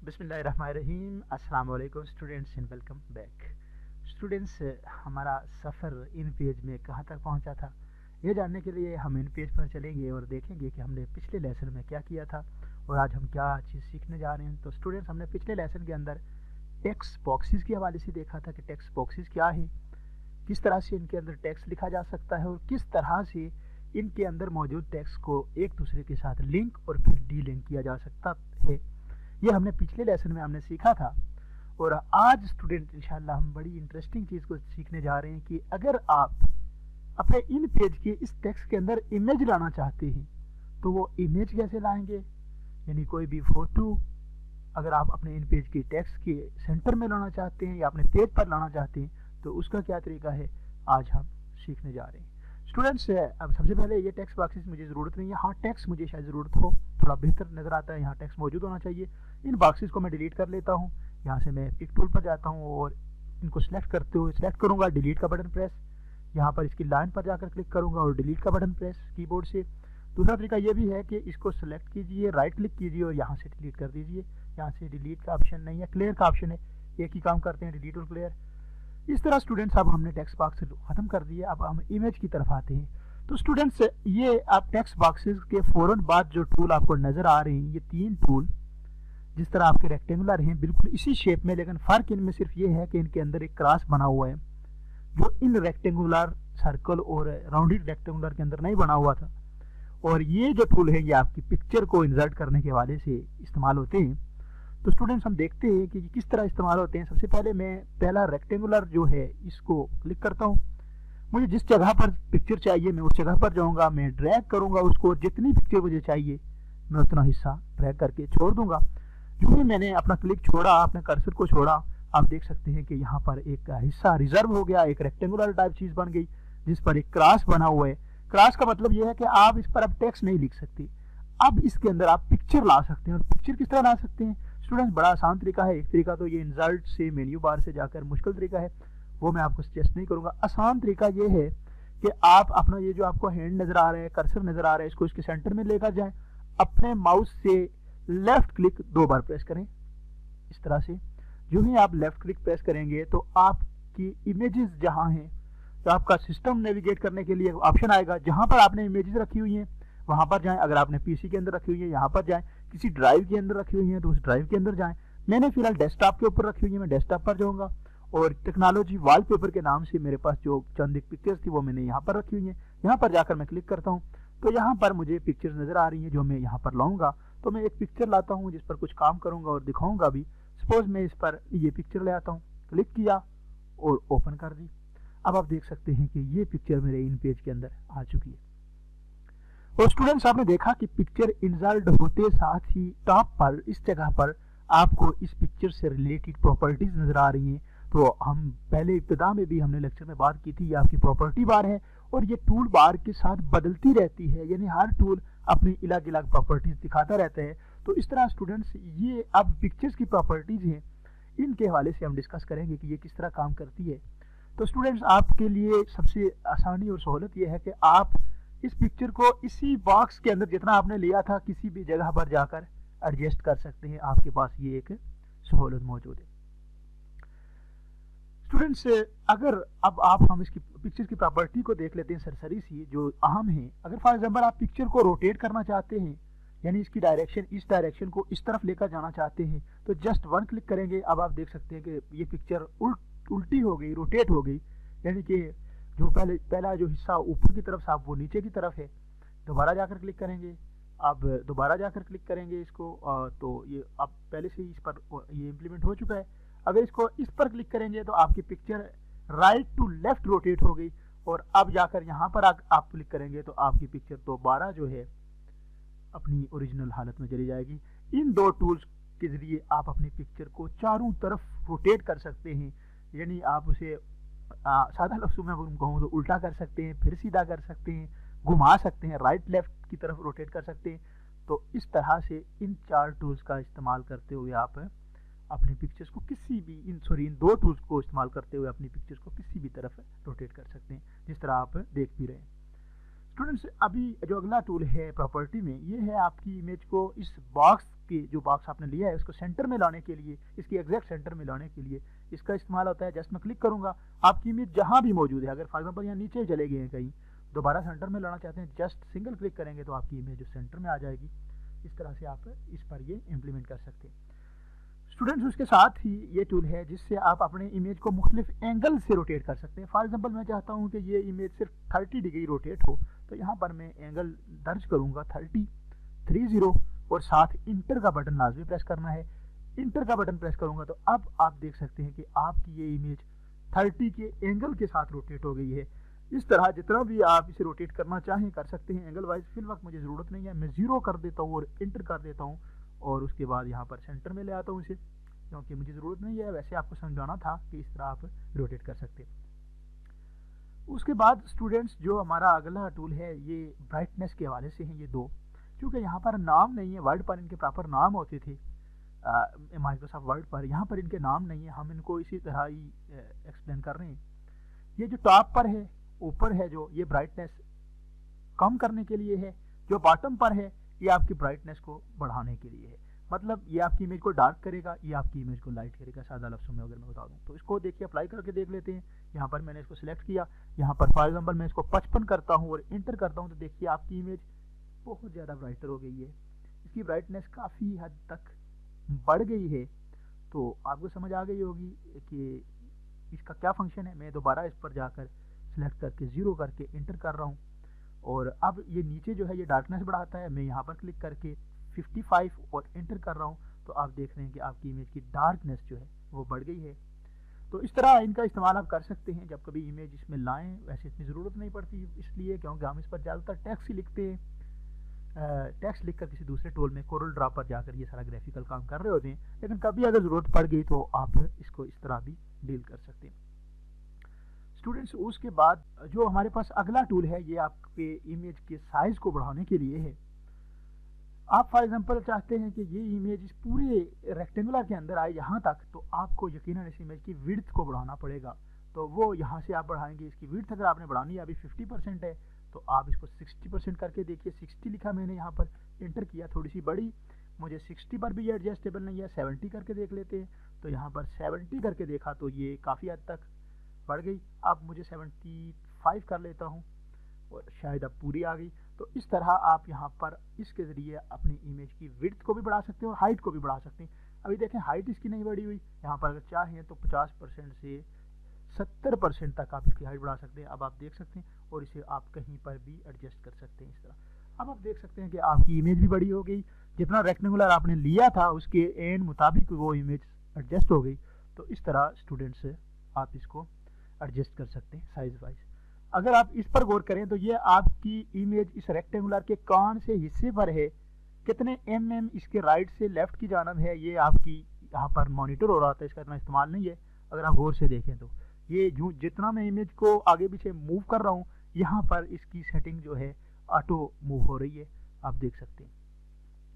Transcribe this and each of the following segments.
बिस्मिल्लाहिर्रहमानिर्रहीम। अस्सलाम वालेकुम students and welcome back. Students, हमारा सफ़र इन पेज में कहाँ तक पहुँचा था, ये जानने के लिए हम इन पेज पर चलेंगे और देखेंगे कि हमने पिछले लेसन में क्या किया था और आज हम क्या चीज़ सीखने जा रहे हैं। तो स्टूडेंट्स, हमने पिछले लेसन के अंदर टेक्स्ट बॉक्सेस के हवाले से देखा था कि टेक्स्ट बॉक्सेस क्या है, किस तरह से इनके अंदर टेक्स्ट लिखा जा सकता है और किस तरह से इनके अंदर मौजूद टेक्स्ट को एक दूसरे के साथ लिंक और फिर डी लिंक किया जा सकता है। ये हमने पिछले लेसन में हमने सीखा था। और आज स्टूडेंट इंशाल्लाह हम बड़ी इंटरेस्टिंग चीज़ को सीखने जा रहे हैं कि अगर आप अपने इन पेज के इस टेक्स्ट के अंदर इमेज लाना चाहते हैं तो वो इमेज कैसे लाएंगे, यानी कोई भी फोटो अगर आप अपने इन पेज के टेक्स्ट के सेंटर में लाना चाहते हैं या अपने पेज पर लाना चाहते हैं तो उसका क्या तरीका है, आज हम सीखने जा रहे हैं। स्टूडेंट्स, अब सबसे पहले ये टेक्स्ट बॉक्सेस मुझे ज़रूरत नहीं है। हाँ, टेक्स्ट मुझे शायद ज़रूरत हो, थोड़ा बेहतर नज़र आता है, यहाँ टेक्स्ट मौजूद होना चाहिए। इन बॉक्सेस को मैं डिलीट कर लेता हूँ। यहाँ से मैं पिक टूल पर जाता हूँ और इनको सिलेक्ट करते हुए सिलेक्ट करूँगा, डिलीट का बटन प्रेस, यहाँ पर इसकी लाइन पर जाकर क्लिक करूँगा और डिलीट का बटन प्रेस कीबोर्ड से। दूसरा तरीका ये भी है कि इसको सेलेक्ट कीजिए, राइट क्लिक कीजिए और यहाँ से डिलीट कर दीजिए। यहाँ से डिलीट का ऑप्शन नहीं है, क्लियर का ऑप्शन है, एक ही काम करते हैं, डिलीट और क्लियर। इस तरह स्टूडेंट्स अब हमने टेक्स्ट बॉक्स ख़त्म कर दिया। अब हम इमेज की तरफ आते हैं। तो स्टूडेंट्स, ये आप टेक्स्ट बॉक्सेस के फ़ौरन बाद जो टूल आपको नज़र आ रहे हैं, ये तीन टूल जिस तरह आपके रेक्टेंगुलर हैं बिल्कुल इसी शेप में, लेकिन फ़र्क इनमें सिर्फ ये है कि इनके अंदर एक क्रॉस बना हुआ है जो इन रेक्टेंगुलर सर्कल और राउंडेड रेक्टेंगुलर के अंदर नहीं बना हुआ था। और ये जो टूल है ये आपकी पिक्चर को इंसर्ट करने के हवाले से इस्तेमाल होते हैं। तो स्टूडेंट्स, हम देखते हैं कि किस तरह इस्तेमाल होते हैं। सबसे पहले मैं पहला रेक्टेंगुलर जो है इसको क्लिक करता हूँ। मुझे जिस जगह पर पिक्चर चाहिए मैं उस जगह पर जाऊँगा, मैं ड्रैग करूँगा उसको और जितनी पिक्चर मुझे चाहिए मैं उतना हिस्सा ड्रैग करके छोड़ दूँगा। जो ही मैंने अपना क्लिक छोड़ा, अपने कर्सर को छोड़ा, आप देख सकते हैं कि यहाँ पर एक हिस्सा रिजर्व हो गया, एक रेक्टेंगुलर टाइप चीज़ बन गई जिस पर एक क्रॉस बना हुआ है। क्रॉस का मतलब यह है कि आप इस पर अब टेक्स्ट नहीं लिख सकते, अब इसके अंदर आप पिक्चर ला सकते हैं। और पिक्चर किस तरह ला सकते हैं स्टूडेंट्स, बड़ा आसान तरीका है। एक तरीका तो ये इंसर्ट से मेन्यू बार से जाकर मुश्किल तरीका है, वो मैं आपको सजेस्ट नहीं करूँगा। आसान तरीका ये है कि आप अपना ये जो आपको हैंड नज़र आ रहा है, कर्सर नज़र आ रहा है, इसको इसके सेंटर में लेकर जाएं, अपने माउस से लेफ़्ट क्लिक 2 बार प्रेस करें इस तरह से। जो ही आप लेफ़्ट क्लिक प्रेस करेंगे तो आपकी इमेजेस जहाँ हैं, तो आपका सिस्टम नेविगेट करने के लिए ऑप्शन आएगा, जहाँ पर आपने इमेजेस रखी हुई हैं वहाँ पर जाएं। अगर आपने पीसी के अंदर रखी हुई है यहाँ पर जाएं, किसी ड्राइव के अंदर रखी हुई है तो उस ड्राइव के अंदर जाएं। मैंने फिलहाल डेस्कटॉप के ऊपर रखी हुई है, मैं डेस्कटॉप पर जाऊँगा और टेक्नोलॉजी वॉलपेपर के नाम से मेरे पास जो चंद एक पिक्चर्स थी वो मैंने यहाँ पर रखी हुई हैं। यहाँ पर जाकर मैं क्लिक करता हूँ तो यहाँ पर मुझे पिक्चर्स नज़र आ रही हैं जो मैं यहाँ पर लाऊंगा। तो मैं एक पिक्चर लाता हूँ जिस पर कुछ काम करूँगा और दिखाऊँगा भी। सपोज मैं इस पर ये पिक्चर ले आता हूँ, क्लिक किया और ओपन कर दी। अब आप देख सकते हैं कि ये पिक्चर मेरे इन पेज के अंदर आ चुकी है। और स्टूडेंट्स, आपने देखा कि पिक्चर इंसर्ट होते साथ ही टॉप पर इस जगह पर आपको इस पिक्चर से रिलेटेड प्रॉपर्टीज नज़र आ रही हैं। तो हम पहले इब्तिदा में भी हमने लेक्चर में बात की थी, ये आपकी प्रॉपर्टी बार है और ये टूल बार के साथ बदलती रहती है, यानी हर टूल अपनी अलग अलग प्रॉपर्टीज दिखाता रहता है। तो इस तरह स्टूडेंट्स, ये अब पिक्चर्स की प्रॉपर्टीज हैं, इनके हवाले से हम डिस्कस करेंगे कि ये किस तरह काम करती है। तो स्टूडेंट्स, आपके लिए सबसे आसानी और सहूलत ये है कि आप इस पिक्चर को इसी बॉक्स के अंदर जितना आपने लिया था किसी भी जगह पर जाकर एडजस्ट कर सकते हैं। आपके पास ये एक सहूलत मौजूद है। स्टूडेंट्स, अगर अब हम इसकी पिक्चर की प्रॉपर्टी को देख लेते हैं सरसरी सी जो अहम है। अगर फॉर एग्जांपल आप पिक्चर को रोटेट करना चाहते हैं, यानी इसकी डायरेक्शन इस डायरेक्शन को इस तरफ लेकर जाना चाहते हैं, तो जस्ट 1 क्लिक करेंगे। अब आप देख सकते हैं कि ये पिक्चर उल्टी हो गई, रोटेट हो गई, यानी कि जो पहला जो हिस्सा ऊपर की तरफ था वो नीचे की तरफ है। दोबारा जाकर क्लिक करेंगे, अब दोबारा जाकर क्लिक करेंगे इसको, तो ये अब पहले से ही इस पर ये इम्प्लीमेंट हो चुका है। अगर इसको इस पर क्लिक करेंगे तो आपकी picture right to left rotate हो गई और अब जाकर यहाँ पर आप क्लिक करेंगे तो आपकी पिक्चर दोबारा जो है अपनी ओरिजिनल हालत में चली जाएगी। इन दो टूल्स के ज़रिए आप अपनी पिक्चर को चारों तरफ रोटेट कर सकते हैं, यानी आप उसे सादा लफ्ज़ों में कहूँ तो उल्टा कर सकते हैं, फिर सीधा कर सकते हैं, घुमा सकते हैं, राइट लेफ्ट की तरफ रोटेट कर सकते हैं। तो इस तरह से इन 4 टूल्स का इस्तेमाल करते हुए आप अपनी पिक्चर्स को किसी भी इन 2 टूल्स को इस्तेमाल करते हुए अपनी पिक्चर्स को किसी भी तरफ रोटेट कर सकते हैं, जिस तरह आप देख भी रहे हैं। स्टूडेंट्स अभी जो अगला टूल है प्रॉपर्टी में, ये है आपकी इमेज को इस बॉक्स के, जो बॉक्स आपने लिया है उसको सेंटर में लाने के लिए, इसकी एग्जैक्ट सेंटर में लाने के लिए इसका इस्तेमाल होता है। जस्ट मैं क्लिक करूंगा, आपकी इमेज जहां भी मौजूद है, अगर फॉर एग्जांपल यहाँ नीचे चले गए हैं कहीं, दोबारा सेंटर में लाना चाहते हैं, जस्ट सिंगल क्लिक करेंगे तो आपकी इमेज सेंटर में आ जाएगी। इस तरह से आप इस पर ये इम्प्लीमेंट कर सकते हैं। स्टूडेंट्स उसके साथ ही ये टूल है जिससे आप अपने इमेज को मुख्तलिफ एंगल से रोटेट कर सकते हैं। फॉर एग्जांपल मैं चाहता हूँ कि ये इमेज सिर्फ 30 डिग्री रोटेट हो, तो यहाँ पर मैं एंगल दर्ज करूँगा 30 और साथ इंटर का बटन लाजमी प्रेस करना है। इंटर का बटन प्रेस करूँगा तो अब आप देख सकते हैं कि आपकी ये इमेज 30 के एंगल के साथ रोटेट हो गई है। इस तरह जितना भी आप इसे रोटेट करना चाहें कर सकते हैं एंगल वाइज। फिल वक्त मुझे ज़रूरत नहीं है, मैं 0 कर देता हूँ और इंटर कर देता हूँ और उसके बाद यहाँ पर सेंटर में ले आता हूँ इसे, क्योंकि मुझे ज़रूरत नहीं है। वैसे आपको समझाना था कि इस तरह आप रोटेट कर सकते हैं। उसके बाद स्टूडेंट्स जो हमारा अगला टूल है ये ब्राइटनेस के हवाले से हैं ये दो, क्योंकि यहाँ पर नाम नहीं है। वर्ड पर इनके प्रॉपर नाम होते थे माइक्रोसॉफ्ट वर्ड पर, यहाँ पर इनके नाम नहीं है, हम इनको इसी तरह ही एक्सप्लेन कर रहे हैं। ये जो टॉप पर है, ऊपर है, जो ये ब्राइटनेस कम करने के लिए है, जो बॉटम पर है ये आपकी ब्राइटनेस को बढ़ाने के लिए है। मतलब ये आपकी इमेज को डार्क करेगा, ये आपकी इमेज को लाइट करेगा। सादा लफ्ज़ों में अगर मैं बता दूं तो इसको देखिए, अप्लाई करके देख लेते हैं। यहाँ पर मैंने इसको सिलेक्ट किया, यहाँ पर फॉर एग्जांपल मैं इसको 55 करता हूँ और इंटर करता हूँ तो देखिए आपकी इमेज बहुत ज़्यादा ब्राइटर हो गई है। इसकी ब्राइटनेस काफ़ी हद तक बढ़ गई है। तो आपको समझ आ गई होगी कि इसका क्या फंक्शन है। मैं दोबारा इस पर जाकर सिलेक्ट करके 0 करके इंटर कर रहा हूँ और अब ये नीचे जो है ये डार्कनेस बढ़ाता है। मैं यहाँ पर क्लिक करके 55 और इंटर कर रहा हूँ तो आप देख रहे हैं कि आपकी इमेज की डार्कनेस जो है वो बढ़ गई है। तो इस तरह इनका इस्तेमाल आप कर सकते हैं जब कभी इमेज इसमें लाएं। वैसे इतनी ज़रूरत नहीं पड़ती, इसलिए क्योंकि हम इस पर ज़्यादातर टेक्स्ट ही लिखते हैं। टेक्स्ट लिखकर किसी दूसरे टूल में कोरल ड्रा पर जाकर ये सारा ग्राफिकल काम कर रहे होते हैं, लेकिन कभी अगर ज़रूरत पड़ गई तो आप इसको इस तरह भी डील कर सकते हैं। स्टूडेंट्स उसके बाद जो हमारे पास अगला टूल है ये आपके इमेज के साइज़ को बढ़ाने के लिए है। आप फॉर एग्जांपल चाहते हैं कि ये इमेज इस पूरे रेक्टेंगुलर के अंदर आए यहाँ तक, तो आपको यकीनन इस इमेज की विड्थ को बढ़ाना पड़ेगा। तो वो यहाँ से आप बढ़ाएंगे। इसकी विड्थ अगर आपने बढ़ानी है, अभी 50% है, तो आप इसको 60% करके देखिए। 60 लिखा मैंने यहाँ पर, इंटर किया, थोड़ी सी बड़ी, मुझे 60 पर भी ये एडजस्टेबल नहीं है, 70 करके देख लेते हैं। तो यहाँ पर 70 करके देखा तो ये काफ़ी हद तक बढ़ गई। अब मुझे 75 कर लेता हूँ और शायद अब पूरी आ गई। तो इस तरह आप यहाँ पर इसके ज़रिए अपनी इमेज की विड्थ को भी बढ़ा सकते हैं और हाइट को भी बढ़ा सकते हैं। अभी देखें हाइट इसकी नहीं बढ़ी हुई, यहाँ पर अगर चाहें तो 50% से 70% तक आप इसकी हाइट बढ़ा सकते हैं। अब आप देख सकते हैं और इसे आप कहीं पर भी एडजस्ट कर सकते हैं इस तरह। अब आप देख सकते हैं कि आपकी इमेज भी बड़ी हो गई, जितना रेक्टेंगुलर आपने लिया था उसके एंड मुताबिक वो इमेज एडजस्ट हो गई। तो इस तरह स्टूडेंट्स आप इसको एडजस्ट कर सकते हैं साइज वाइज। अगर आप इस पर गौर करें तो ये आपकी इमेज इस रेक्टेंगुलर के कौन से हिस्से पर है, कितने इसके राइट से लेफ्ट की जानब है, ये आपकी यहाँ पर मॉनिटर हो रहा था। इसका इतना इस्तेमाल नहीं है। अगर आप गौर से देखें तो ये जो जितना मैं इमेज को आगे पीछे मूव कर रहा हूँ, यहाँ पर इसकी सेटिंग जो है ऑटो मूव हो रही है, आप देख सकते हैं।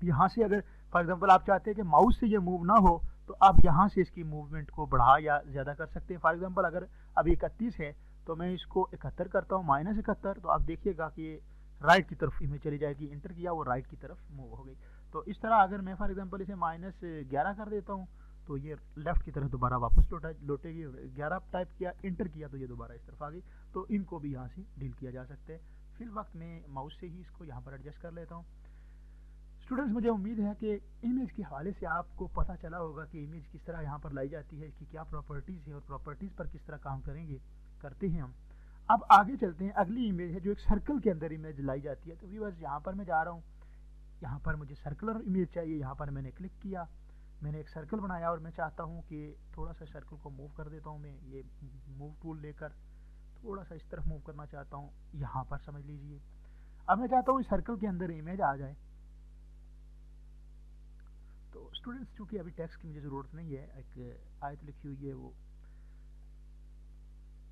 यहाँ से अगर फॉर एग्जांपल आप चाहते हैं कि माउस से ये मूव ना हो, तो आप यहाँ से इसकी मूवमेंट को बढ़ा या ज़्यादा कर सकते हैं। फॉर एग्जांपल अगर अभी 31 है तो मैं इसको 71 करता हूँ, -71, तो आप देखिएगा कि ये राइट की तरफ इमेज चली जाएगी। इंटर किया, वो राइट की तरफ मूव हो गई। तो इस तरह अगर मैं फॉर एग्जांपल इसे -11 कर देता हूँ तो ये लेफ्ट की तरफ दोबारा वापस लौटेगी। 11 टाइप किया, इंटर किया तो ये दोबारा इस तरफ आ गई। तो इनको भी यहाँ से डील किया जा सकता है। फिर वक्त मैं माउस से ही इसको यहाँ पर एडजस्ट कर लेता हूँ। स्टूडेंट्स मुझे उम्मीद है कि इमेज के हवाले से आपको पता चला होगा कि इमेज किस तरह यहाँ पर लाई जाती है, इसकी क्या प्रॉपर्टीज़ है और प्रॉपर्टीज़ पर किस तरह काम करते हैं हम। अब आगे चलते हैं। अगली इमेज है जो एक सर्कल के अंदर इमेज लाई जाती है। तो व्यूअर्स यहाँ पर मैं जा रहा हूँ, यहाँ पर मुझे सर्कुलर इमेज चाहिए। यहाँ पर मैंने क्लिक किया, मैंने एक सर्कल बनाया और मैं चाहता हूँ कि थोड़ा सा सर्कल को मूव कर देता हूँ। मैं ये मूव टूल लेकर थोड़ा सा इस तरफ मूव करना चाहता हूँ, यहाँ पर समझ लीजिए। अब मैं चाहता हूँ इस सर्कल के अंदर इमेज आ जाए। तो स्टूडेंट्स चूँकि अभी टेक्स्ट की मुझे ज़रूरत नहीं है, एक आयत लिखी हुई है, वो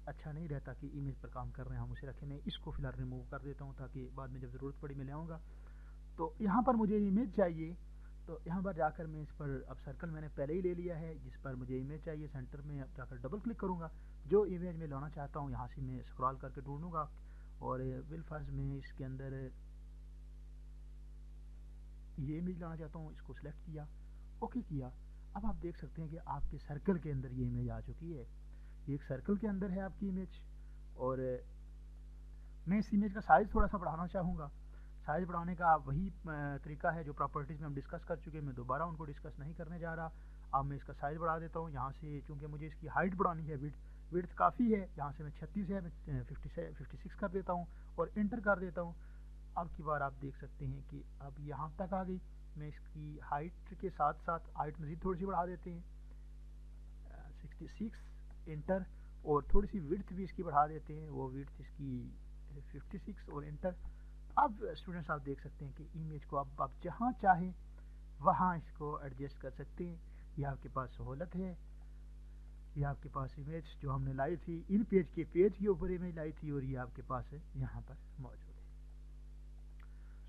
अच्छा नहीं रहता कि इमेज पर काम कर रहे हैं हम उसे रखें। मैं इसको फिलहाल रिमूव कर देता हूँ ताकि बाद में जब ज़रूरत पड़ी मैं ले आऊँगा। तो यहाँ पर मुझे इमेज चाहिए, तो यहाँ पर जाकर मैं इस पर, अब सर्कल मैंने पहले ही ले लिया है जिस पर मुझे इमेज चाहिए, सेंटर में अब जाकर डबल क्लिक करूँगा। जो इमेज मैं लाना चाहता हूँ यहाँ से मैं स्क्रॉल करके ढूंढूंगा और बिलफर्ज में इसके अंदर ये इमेज लाना चाहता हूँ, इसको सिलेक्ट किया, ओके किया। अब आप देख सकते हैं कि आपके सर्कल के अंदर ये इमेज आ चुकी है। ये एक सर्कल के अंदर है आपकी इमेज, और मैं इस इमेज का साइज़ थोड़ा सा बढ़ाना चाहूँगा। साइज़ बढ़ाने का वही तरीका है जो प्रॉपर्टीज़ में हम डिस्कस कर चुके हैं, मैं दोबारा उनको डिस्कस नहीं करने जा रहा। अब मैं इसका साइज़ बढ़ा देता हूँ यहाँ से, चूँकि मुझे इसकी हाइट बढ़ानी है, विड्थ काफ़ी है, यहाँ से मैं 36 है, मैं 56 कर देता हूँ और इंटर कर देता हूँ। अब की बार आप देख सकते हैं कि अब यहाँ तक आ गई। मैं इसकी हाइट के साथ साथ हाइट मज़ीद थोड़ी सी बढ़ा देते हैं, 66 इंटर, और थोड़ी सी विड्थ भी इसकी बढ़ा देते हैं, वो विड्थ इसकी 56 और इंटर। अब स्टूडेंट्स आप देख सकते हैं कि इमेज को अब आप जहाँ चाहें वहाँ इसको एडजस्ट कर सकते हैं। ये आपके पास सहूलत है। ये आपके पास इमेज जो हमने लाई थी इन पेज के ऊपर इमेज लाई थी, और ये आपके पास है यहाँ पर मौजूद है।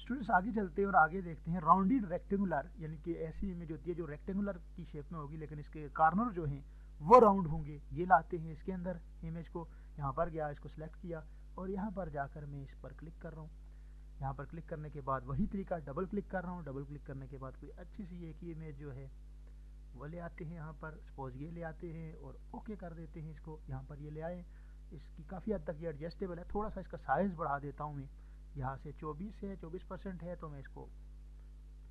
स्टूडेंट्स आगे चलते हैं और आगे देखते हैं राउंडेड रेक्टेंगुलर, यानी कि ऐसी इमेज होती है जो रेक्टेंगुलर की शेप में होगी लेकिन इसके कॉर्नर जो हैं वो राउंड होंगे। ये लाते हैं इसके अंदर इमेज को, यहाँ पर गया, इसको सिलेक्ट किया और यहाँ पर जाकर मैं इस पर क्लिक कर रहा हूँ। यहाँ पर क्लिक करने के बाद वही तरीका, डबल क्लिक कर रहा हूँ। डबल क्लिक करने के बाद कोई अच्छी सी एक ही इमेज जो है वो ले आते हैं यहाँ पर, सपोज ये ले आते हैं और ओके कर देते हैं इसको। यहाँ पर ये ले आए, इसकी काफ़ी हद तक ये एडजस्टेबल है। थोड़ा सा इसका साइज़ बढ़ा देता हूँ मैं, यहाँ से 24% है तो मैं इसको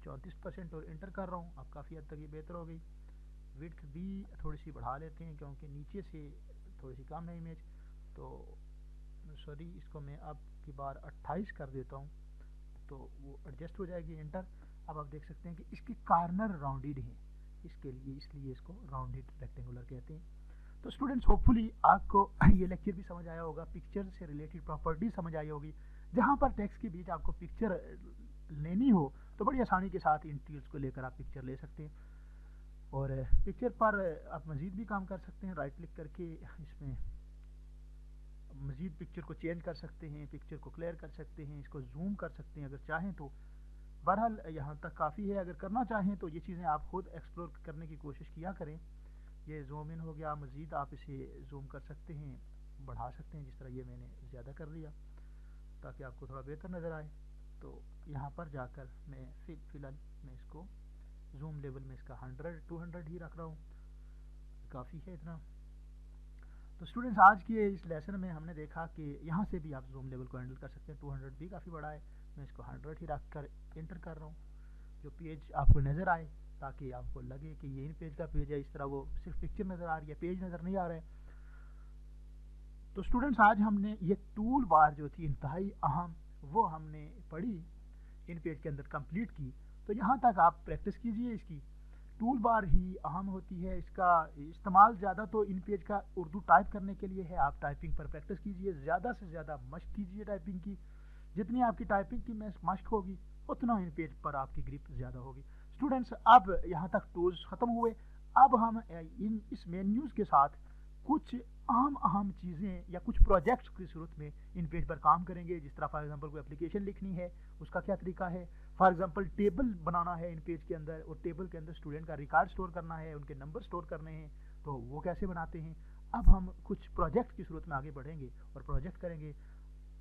34% और इंटर कर रहा हूँ। अब काफ़ी हद तक ये बेहतर हो गई। विड्थ भी थोड़ी सी बढ़ा लेते हैं क्योंकि नीचे से थोड़ी सी कम है इमेज, तो सॉरी, इसको मैं अब की बार 28 कर देता हूँ तो वो एडजस्ट हो जाएगी, इंटर। अब आप देख सकते हैं कि इसके कॉर्नर राउंडेड हैं, इसके लिए इसलिए इसको राउंडेड रेक्टेंगुलर कहते हैं। तो स्टूडेंट्स होपफुली आपको ये लेक्चर भी समझ आया होगा, पिक्चर से रिलेटेड प्रॉपर्टी समझ आई होगी। जहाँ पर टेक्स्ट के बीच आपको पिक्चर लेनी हो तो बड़ी आसानी के साथ इन टूल्स को लेकर आप पिक्चर ले सकते हैं, और पिक्चर पर आप मज़ीद भी काम कर सकते हैं। राइट क्लिक करके इसमें मज़ीद पिक्चर को चेंज कर सकते हैं, पिक्चर को क्लियर कर सकते हैं, इसको जूम कर सकते हैं अगर चाहें तो। बहरहाल यहाँ तक काफ़ी है, अगर करना चाहें तो ये चीज़ें आप खुद एक्सप्लोर करने की कोशिश किया करें। ये जूम इन हो गया, मज़ीद आप इसे जूम कर सकते हैं, बढ़ा सकते हैं, जिस तरह ये मैंने ज़्यादा कर लिया ताकि आपको थोड़ा बेहतर नज़र आए। तो यहाँ पर जाकर मैं फ़िलहाल मैं इसको जूम लेवल में इसका 100-200 ही रख रहा हूँ, काफ़ी है इतना। तो स्टूडेंट्स आज के इस लेसन में हमने देखा कि यहाँ से भी आप जूम लेवल को हैंडल कर सकते हैं। 200 भी काफ़ी बड़ा है, मैं इसको 100 ही रख कर इंटर कर रहा हूँ, जो पेज आपको नज़र आए ताकि आपको लगे कि ये इन पेज का पेज है। इस तरह वो सिर्फ पिक्चर नज़र आ रही है, पेज नज़र नहीं आ रहा है। तो स्टूडेंट्स आज हमने ये टूल बार जो थी इंतहाई अहम, वो हमने पढ़ी, इन पेज के अंदर कंप्लीट की। तो यहाँ तक आप प्रैक्टिस कीजिए इसकी। टूल बार ही अहम होती है, इसका इस्तेमाल ज़्यादा तो इन पेज का उर्दू टाइप करने के लिए है। आप टाइपिंग पर प्रैक्टिस कीजिए, ज़्यादा से ज़्यादा मश्क कीजिए टाइपिंग की। जितनी आपकी टाइपिंग की मश्क होगी उतना इन पेज पर आपकी ग्रिप ज़्यादा होगी। स्टूडेंट्स अब यहाँ तक टूल्स ख़त्म हुए। अब हम इस मेन्यूज़ के साथ कुछ अहम चीज़ें या कुछ प्रोजेक्ट्स की सूरत में इन पेज पर काम करेंगे। जिस तरह फॉर एग्जांपल कोई एप्लीकेशन लिखनी है, उसका क्या तरीका है। फॉर एग्जांपल टेबल बनाना है इन पेज के अंदर, और टेबल के अंदर स्टूडेंट का रिकॉर्ड स्टोर करना है, उनके नंबर स्टोर करने हैं, तो वो कैसे बनाते हैं। अब हम कुछ प्रोजेक्ट की सूरत में आगे बढ़ेंगे और प्रोजेक्ट करेंगे।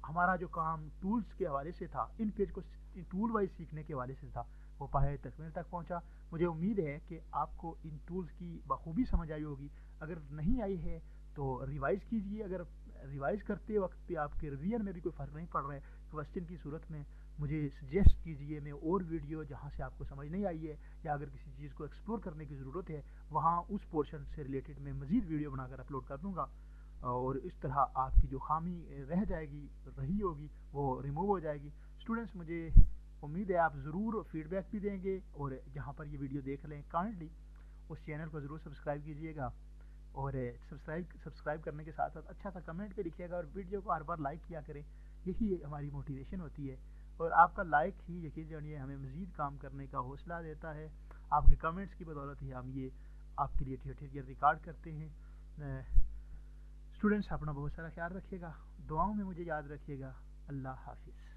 हमारा जो काम टूल्स के हवाले से था, इन पेज को टूल वाइज सीखने के हवाले से था, वो पाए तकमील तक पहुंचा। मुझे उम्मीद है कि आपको इन टूल्स की बखूबी समझ आई होगी। अगर नहीं आई है तो रिवाइज़ कीजिए। अगर रिवाइज़ करते वक्त भी आपके रिवीजन में भी कोई फ़र्क नहीं पड़ रहा है, क्वेश्चन की सूरत में मुझे सजेस्ट कीजिए। मैं और वीडियो जहाँ से आपको समझ नहीं आई है या अगर किसी चीज़ को एक्सप्लोर करने की ज़रूरत है, वहाँ उस पोर्शन से रिलेटेड मैं मज़ीद वीडियो बनाकर अपलोड कर दूँगा, और इस तरह आपकी जो खामी रही होगी वो रिमूव हो जाएगी। स्टूडेंट्स मुझे उम्मीद है आप ज़रूर फीडबैक भी देंगे, और जहाँ पर ये वीडियो देख लें काइंडली उस चैनल को ज़रूर सब्सक्राइब कीजिएगा, और सब्सक्राइब करने के साथ साथ अच्छा सा कमेंट भी लिखिएगा, और वीडियो को हर बार लाइक किया करें। यही हमारी मोटिवेशन होती है, और आपका लाइक ही यकीन जानिए हमें मज़ीद काम करने का हौसला देता है। आपके कमेंट्स की बदौलत ही हम ये आपके लिए ट्यूटोरियल रिकॉर्ड करते हैं। स्टूडेंट्स अपना बहुत सारा ख्याल रखिएगा, दुआओं में मुझे याद रखिएगा। अल्लाह हाफिज़।